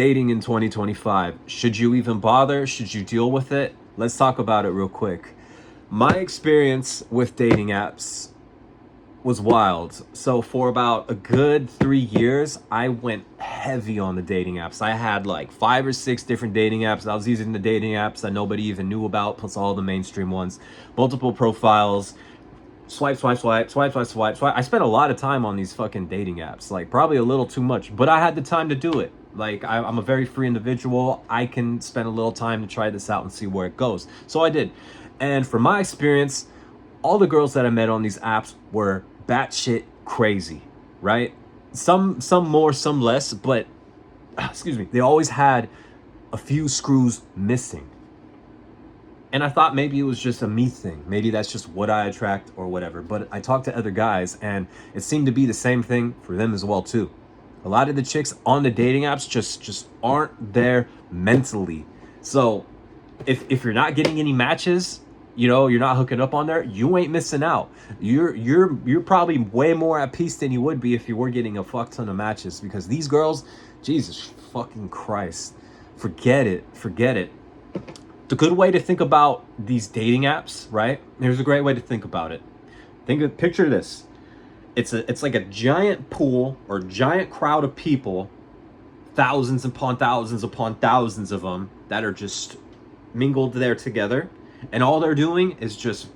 Dating in 2025. Should you even bother? Should you deal with it? Let's talk about it real quick. My experience with dating apps was wild. So for about a good 3 years, I went heavy on the dating apps. I had like 5 or 6 different dating apps. I was using the dating apps that nobody even knew about, plus all the mainstream ones. Multiple profiles. Swipe, swipe, swipe, swipe, swipe, swipe, swipe. I spent a lot of time on these fucking dating apps, like probably a little too much, but I had the time to do it. Like I'm a very free individual. I can spend a little time to try this out and see where it goes. So I did. And from my experience, all the girls that I met on these apps were batshit crazy, right? Some more, some less, but excuse me, they always had a few screws missing. And I thought maybe it was just a me thing. Maybe that's just what I attract or whatever. But I talked to other guys and it seemed to be the same thing for them as well too. A lot of the chicks on the dating apps just aren't there mentally. So if you're not getting any matches, you know, you're not hooking up on there, you ain't missing out. You're probably way more at peace than you would be if you were getting a fuck ton of matches, because these girls, Jesus fucking Christ, forget it. The good way to think about these dating apps, right? Here's a great way to think about it. Picture this. It's like a giant pool or giant crowd of people, thousands upon thousands upon thousands of them that are just mingled there together, and all they're doing is just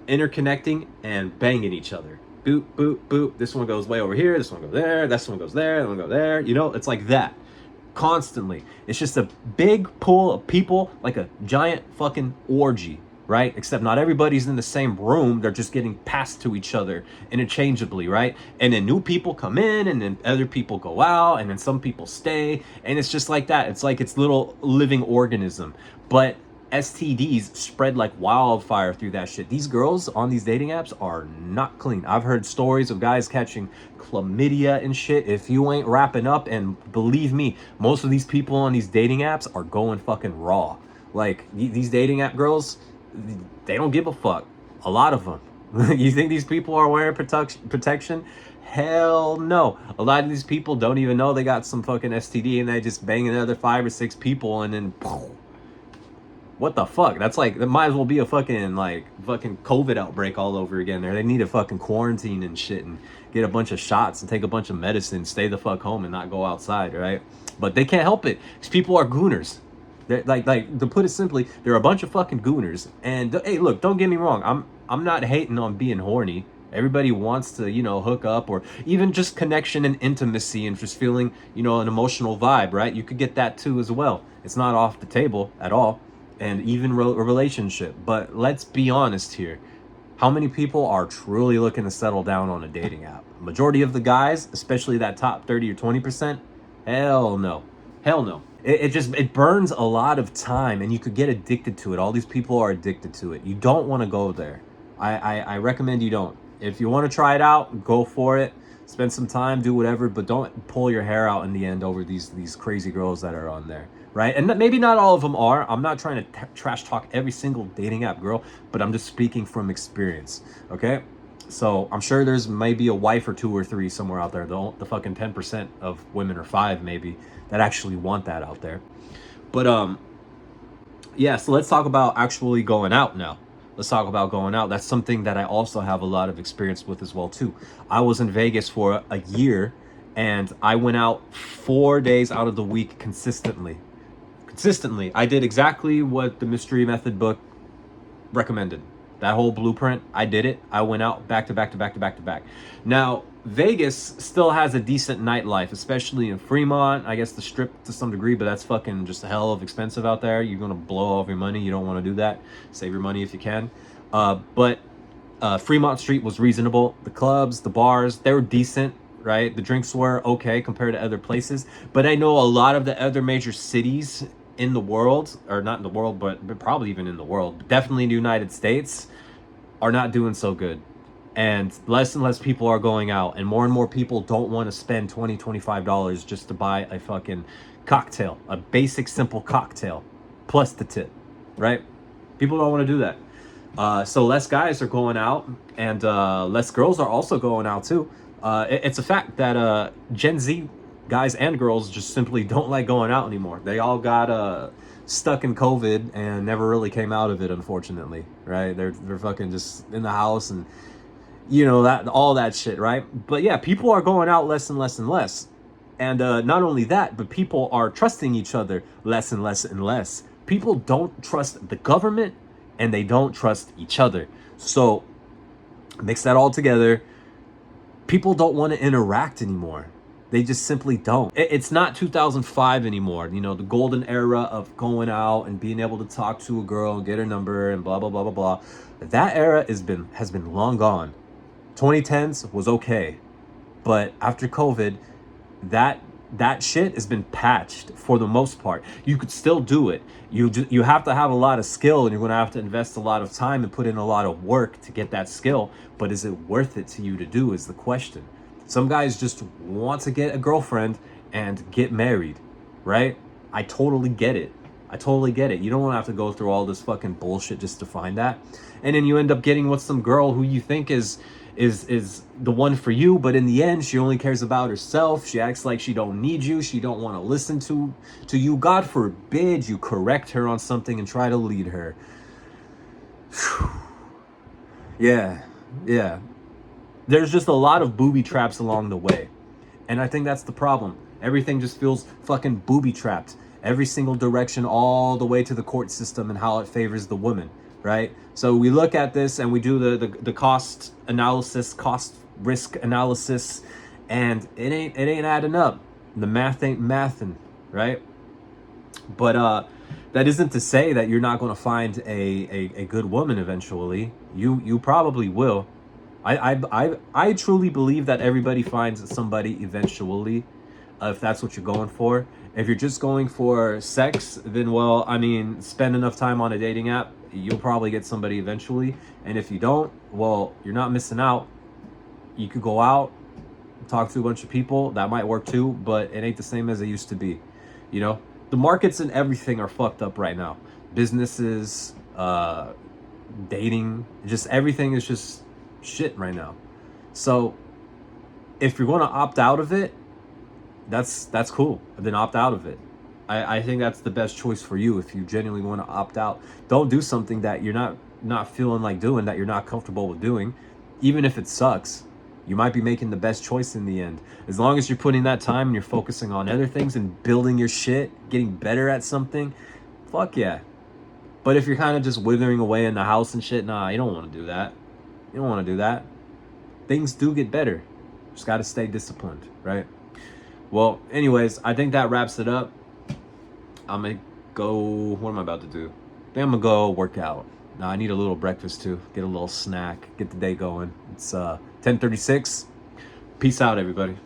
interconnecting and banging each other. Boop, boop, boop. This one goes way over here. This one goes there. This one goes there. That one goes there. You know, it's like that. Constantly. It's just a big pool of people, like a giant fucking orgy, right? Except not everybody's in the same room. They're just getting passed to each other interchangeably, right? And then new people come in, and then other people go out, and then some people stay, and it's just like that. It's like it's little living organism. But STDs spread like wildfire through that shit. These girls on these dating apps are not clean. I've heard stories of guys catching chlamydia and shit if you ain't wrapping up, and believe me, most of these people on these dating apps are going fucking raw. Like these dating app girls, they don't give a fuck. A lot of them. You think these people are wearing protection? Hell no. A lot of these people don't even know they got some fucking STD, and they just bang another 5 or 6 people, and then what the fuck? That's like, that might as well be a fucking COVID outbreak all over again there. They need a fucking quarantine and shit, and get a bunch of shots and take a bunch of medicine, stay the fuck home and not go outside, right? But they can't help it, because people are gooners. They're like to put it simply, they're a bunch of fucking gooners. And hey, look, don't get me wrong, I'm not hating on being horny. Everybody wants to, you know, hook up, or even just connection and intimacy and just feeling, you know, an emotional vibe, right? You could get that too as well. It's not off the table at all. And even a relationship. But let's be honest here. How many people are truly looking to settle down on a dating app? Majority of the guys, especially that top 30 or 20%, hell no. Hell no. It burns a lot of time, and you could get addicted to it. All these people are addicted to it. You don't want to go there. I recommend you don't. If you want to try it out, go for it. Spend some time, do whatever, but don't pull your hair out in the end over these crazy girls that are on there, right? And maybe not all of them are. I'm not trying to trash talk every single dating app girl, but I'm just speaking from experience, okay? So I'm sure there's maybe a wife or 2 or 3 somewhere out there. The fucking 10% of women, or 5 maybe, that actually want that out there. But yeah, so let's talk about actually going out now. Let's talk about going out. That's something that I also have a lot of experience with as well too. I was in Vegas for a year, and I went out 4 days out of the week consistently. I did exactly what the Mystery Method book recommended. That whole blueprint, I did it. I went out back to back to back to back to back. Now, Vegas still has a decent nightlife, especially in Fremont. I guess the Strip to some degree, but that's fucking just a hell of expensive out there. You're gonna blow all of your money. You don't want to do that. Save your money if you can. But Fremont Street was reasonable. The clubs, the bars, they were decent, right? The drinks were okay compared to other places. But I know a lot of the other major cities in the world, or not in the world, but probably even in the world, but definitely in the United States, are not doing so good. And less people are going out, and more people don't want to spend $20-$25 just to buy a fucking cocktail, a basic simple cocktail plus the tip, right? People don't want to do that. So less guys are going out, and less girls are also going out too. It's a fact that Gen Z guys and girls just simply don't like going out anymore. They all got stuck in COVID and never really came out of it, unfortunately, right? They're fucking just in the house and that all that shit, right? But yeah, people are going out less and less and less. And not only that, but people are trusting each other less and less and less. People don't trust the government and they don't trust each other. So mix that all together. People don't want to interact anymore. They just simply don't. It's not 2005 anymore. The golden era of going out and being able to talk to a girl and get her number and blah, blah, blah, blah, blah. That era has been long gone. 2010s was okay. But after COVID, that shit has been patched for the most part. You could still do it. You have to have a lot of skill, and you're going to have to invest a lot of time and put in a lot of work to get that skill. But is it worth it to you to do is the question. Some guys just want to get a girlfriend and get married, right? I totally get it. You don't want to have to go through all this fucking bullshit just to find that. And then you end up getting with some girl who you think is the one for you, but in the end she only cares about herself. She acts like she don't need you. She don't want to listen to you. God forbid you correct her on something and try to lead her. Yeah. There's just a lot of booby traps along the way. And I think that's the problem. Everything just feels fucking booby trapped. Every single direction, all the way to the court system and how it favors the woman, right? So we look at this and we do the cost analysis, cost risk analysis, and it ain't adding up. The math ain't mathing, right? But that isn't to say that you're not going to find a good woman eventually. You probably will. I truly believe that everybody finds somebody eventually, if that's what you're going for. If you're just going for sex, then well, I mean, spend enough time on a dating app, you'll probably get somebody eventually. And if you don't, well, you're not missing out. You could go out, talk to a bunch of people. That might work too, but it ain't the same as it used to be. The markets and everything are fucked up right now. Businesses, dating, just everything is just shit right now. So if you're going to opt out of it, that's cool. Then opt out of it. I think that's the best choice for you. If you genuinely want to opt out, don't do something that you're not feeling like doing, that you're not comfortable with doing. Even if it sucks, you might be making the best choice in the end. As long as you're putting that time and you're focusing on other things and building your shit, getting better at something, fuck yeah. But if you're kind of just withering away in the house and shit, nah, you don't want to do that. Things do get better. Just got to stay disciplined, right? Well, anyways, I think that wraps it up. I'm going to go... What am I about to do? I think I'm going to go work out. Now, I need a little breakfast, too. Get a little snack. Get the day going. It's 10:36. Peace out, everybody.